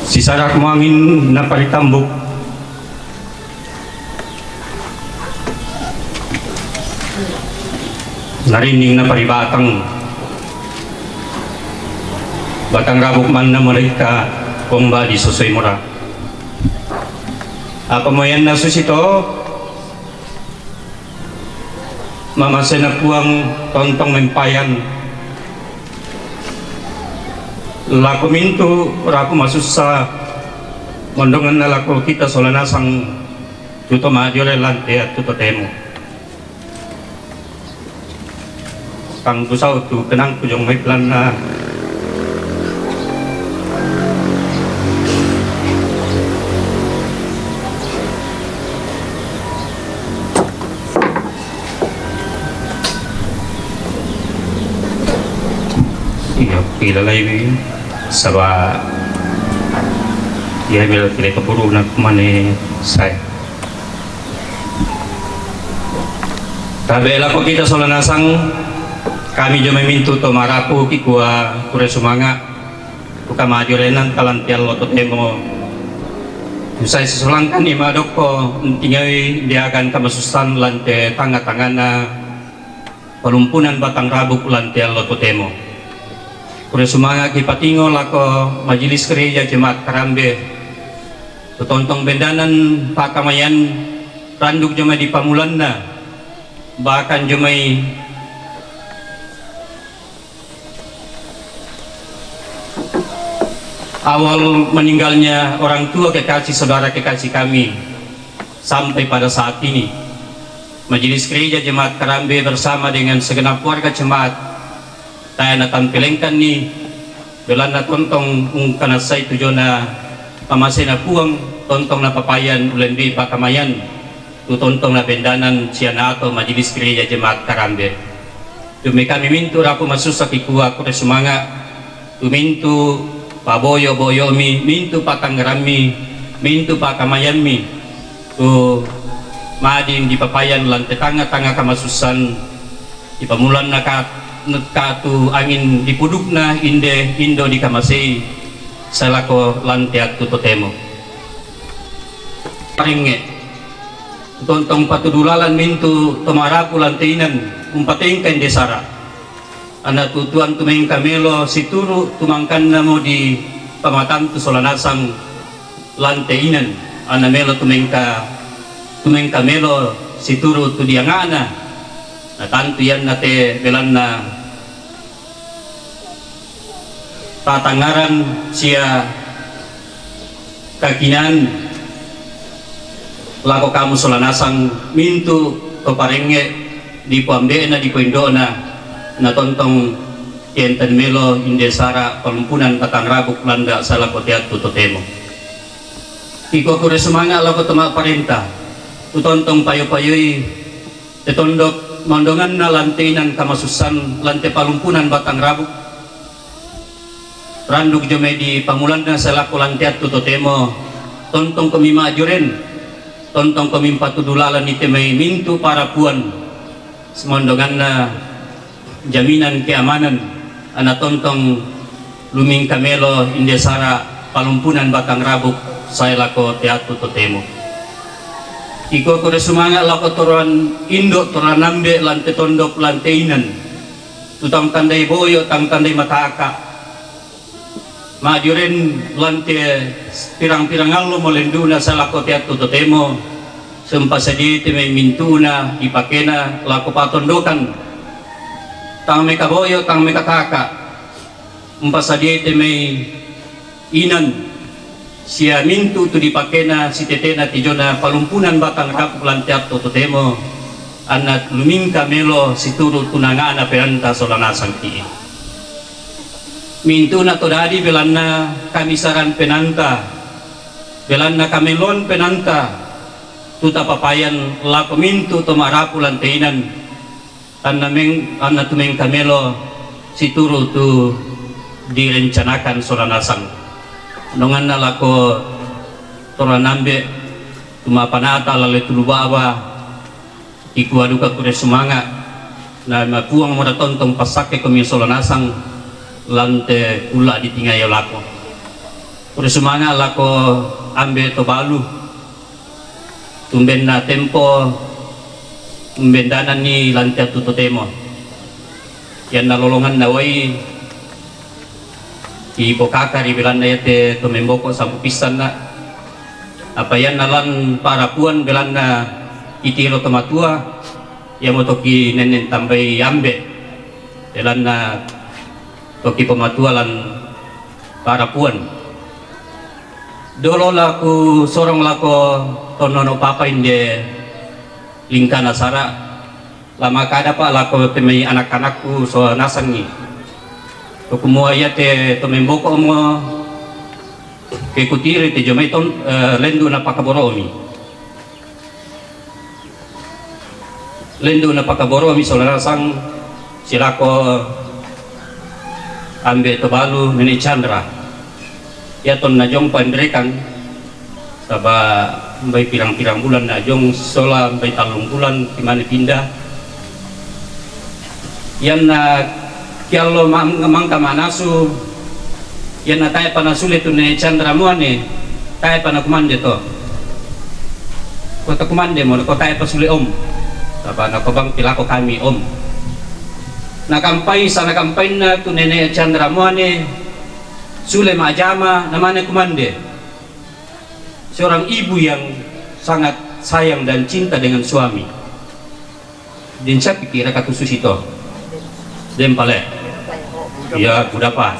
si sarak mangin na paritambuk narining na paribatang Batang Rabuk man na mereka pomba di susoy mura apa mo yan na susito mamase na puang tontong mempayan laku mintu raku masuk sa mondongan na laku kita Solanasang tuto majore lantai at tuto temo kang kusaw tu kenang kujong may plan na iya pila lagi Saba ia bila kita keburu nak mana saya tabela ko kita Solanasang kami jomai mintu to marapu kikua kure sumanga buka majurenan kalantial lo totemo usai sesulangkan ni madok ko tinggal dia akan kamasusan lante tangga-tangana pelumpunan Batang Rabuk lantial lo totemo kure sumanga kipatingo lako majelis gereja jemaat Karambe tontong bendanan pakamayan randuk jomai di pamulanna bahkan jomai awal meninggalnya orang tua kekasih saudara kekasih kami sampai pada saat ini majelis gereja jemaat Karambe bersama dengan segenap warga jemaat Tayana tampilengkan ni belanda tontong ungkana say tujona pamasay na puang tontong na papayan ulendi pakamayan tutontong na bendanan siya na ato majelis gereja jemaat Karambe. Dumi kami mintu rapo masusa kikuha kure sumanga, tumintu paboyo-boyo mi, mintu patanggerami, mintu pakamayami, tu mading di papayan lantai tanga-tanga kamasusan, di pamulan nakatu angin dipudukna inde indo di kamasei, salako lantai tutotemo. Paringe, tontong patudulalan mintu tomarapu lantainan, umpatingkan desara. Anak tutuan tumeng kamelo situru tumangkan namo di pamatan tu solanasang lantainan. Anak melo tumeng kamelo situru tu diangana. Na tantu yan nate belan na tatangaran siya kakinan. Lako kamu solanasang mintu to parenge di puambe na di poindo na tontong yenten melo indesara palumpunan patang rabuk landa salah kotiat tutotemo. Iko kure semanga lako tema parenta tu tontong payo-payoi tetondok mandongan na lantainan kamasusan lantai palumpunan batang rabuk randuk jome di pamulan na salah ko lantiat tutotemo tontong komima juren tontong pemimpa tudulalan ite may mintu para puan semondongan na jaminan keamanan ana tontong luming kamelo indesara palumpunan batang rabuk saya lako teatu totemo iko kore sumanga lako toran indo toran nambe lante tondok lanteinan tutang tandai boyo tang tandai mataaka majuren lante pirang-pirang allo molenduna sa lako teatu totemo sempasadi teme mintuna dipakena lako patondokan tang meka boyo tang meka taka empasadi teme inan sia mintu tu dipakena si tetena tijona palumpunan batang kapuk lante teatu totemo anak lumingka melo situru tunangana peranta solanasang ti mintuna todadi belanna kamisaran penanta belanna kamelon penanta tuta papayan lako mintu tomarapu lantainan anna tumeng kamelo situru tu direncanakan solanasang nongan na lako toranambe tumapanata lalu tulubawa ikuaduka kure sumanga na mapuang mora tontong pasake kami solanasang lante ula ditingayo lako kure sumanga lako ambe to balu tumben na tempo umbendanan ni lante tutotemo yan nalolongan nawai di pokaka di belanda yate to memboko sampu pisan na apa yan nalan para puan belanda itiro tomatua ya motoki nenen tambai ambe belanda toki pematualan para puan dolo laku sorong lako tonono papa inde lingkana sara lama kada pak lako temai anak-anakku so nasangi to kumua yate to memboko mo ke kutiri te jomai ton lendu na pakaboromi lendu na pakaboromi so nasang silako ambe tobalu nene Chandra ya ton najong pandrekan saba mbay pirang-pirang bulan najong sola mbay talong bulan dimana pindah yan na kialo mangka manasu yan na tayo panasulit to nene Chandra mo ane tayo panakumande to kota kumande mo ko tayo pasuli saba nakabang pilako kami nakampay sa nakampay na to nene Chandra mo ane sule majama namanya kumande seorang ibu yang sangat sayang dan cinta dengan suami dan saya pikir katusus itu dan pale ya budapa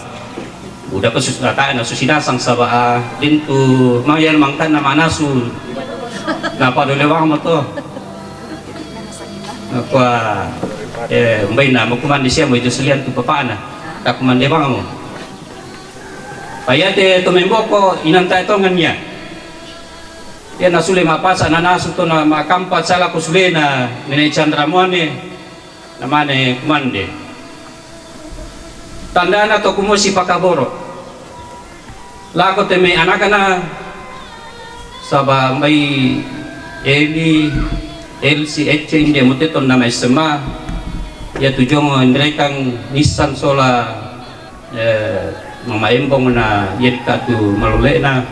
susah na susinasang sabaa dintu mayan mangkan na manasul napa dolewang mo to napa umbay na magkumandi siya mo ito salihan tu papaana takumandi bang mo payate tumemboko inantay tongan niya ya nasule mapasa nanasu to na makampat sala kusule na Nenek Chandramuane namane kumande tandana to kumusi pakaboro lako teme anakana saba mai Eli LCH inde muteton nama SMA ya tujong ndrekang Nissan sola mama embong na yedka tu malole na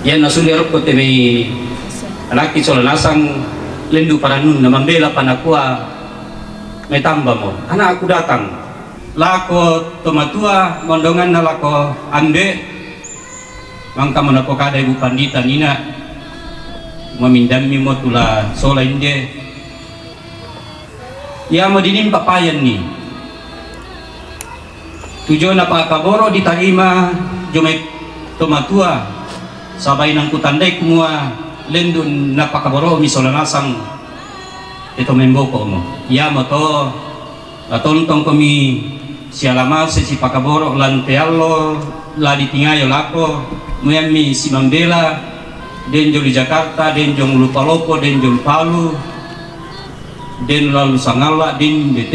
yan nasulir ko temi anaki sola nasang lendu paranun na mambela panakua may tamba mo anak aku datang lako tomatua mondongan na lako ande mangka manako kada ibu pandita nina memindami mo tula sola inde ya madinim papayan ni tujuan apa kaboro diterima jomai tomatua sabay nang kutandai kumua lendun napakaboro misola nasang ito memboko mo ya mo to atontong kami sialama si pakaboro lantealo la ditingayo lako muyami si Mambela denjo di Jakarta denjo Lupalopo denjo Palu den lalu Sangala den DT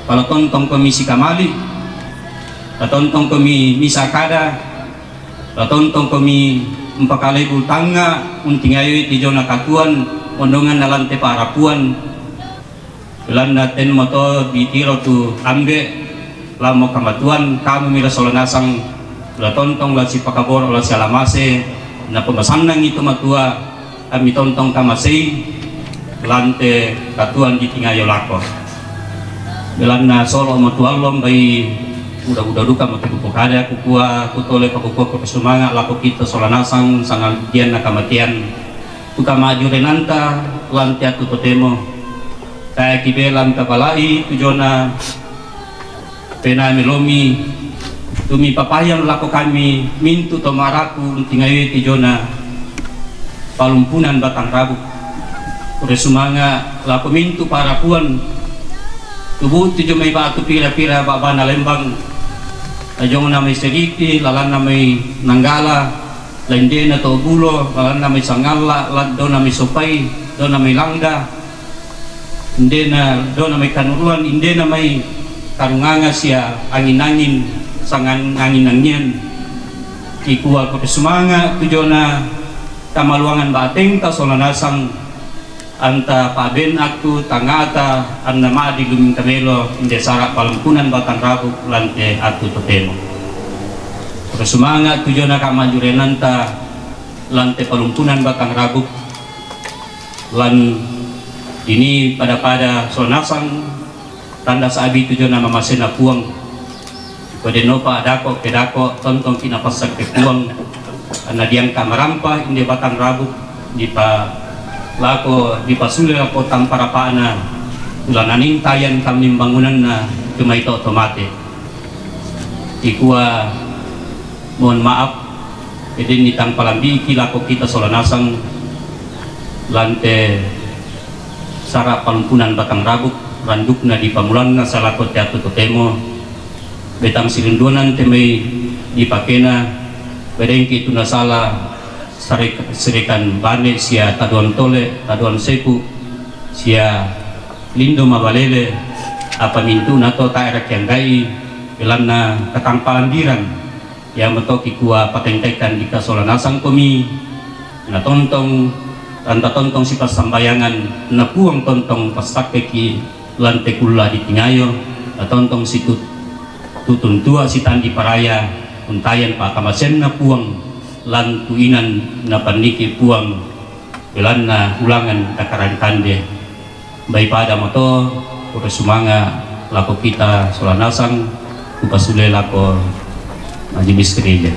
kalau tontong komisi Kamali tontong komi Misakada tontong komi empakale bultanga untingayo ti jona katuan ondongan nalante parapuan belanda ten moto bitiro tu ambe lamo kamatuan kamu mira solanasang la tontong la si pakabor la si alamase na pemasanang itu matua kami tontong kamasei lante katuan ditingayo lako belanda solo matualom bai udah duka matuku kada kukua kutole pakukua kesumanga lako kita solanasang sangal dian nakamatian tuka maju renanta lante atu totemo kaya kibelam kapalai tujona pena melomi tumi papayang lako kami mintu tomaraku tingayu tijona palumpunan batang rabu ure sumanga lako mintu parapuan tubuh tujuh may batu pira-pira babana lembang ajong na may seriti lalan na may nanggala lainde na to bulo lalan na may sangala do na may supay do na may langda inde na do na may kanuruan inde na may karunganga siya angin-angin sangan angin-angin ikuwa ko sumanga tujuh na kamaluangan bateng ta solanasang anta paben aku tangata anna maadi luming kamelo inde sarak palampunan batang rabu lante atu totemo sumanga tujuh na kamajurenanta lante palumpunan batang rabu lan ini pada sonasang tanda sabi tujuh nama masena puang kode nopa adako kedako tontong kinapasak ke puang anna diang kamarampa inde batang rabu di pa lako di pasule ako tamparapana ulananing tayan kami bangunan na kumaito otomate ikuwa mohon maaf edin nitang palambiki lako kita solanasang lante sara palumpunan batang rabuk randuk na di pamulan na sa lako teatro totemo betang sirinduanan temay dipakena bedengki itu nasala serikan bane sia taduan tole taduan sepu sia lindo mabalele apa mintu nato taerak yang gai belana katampalandiran yang metoki kuah patengtekan di kasolanasang komi na tontong tanta tontong si pasambayangan na puang tontong pastakeki lante kula di tingayo na tontong si tutun tua si tandi paraya untayan pakamasen na puang lan tuinan na paniki puang belan na ulangan takaran kande bay pada moto ure sumanga lako kita solanasang upasule lako majelis gereja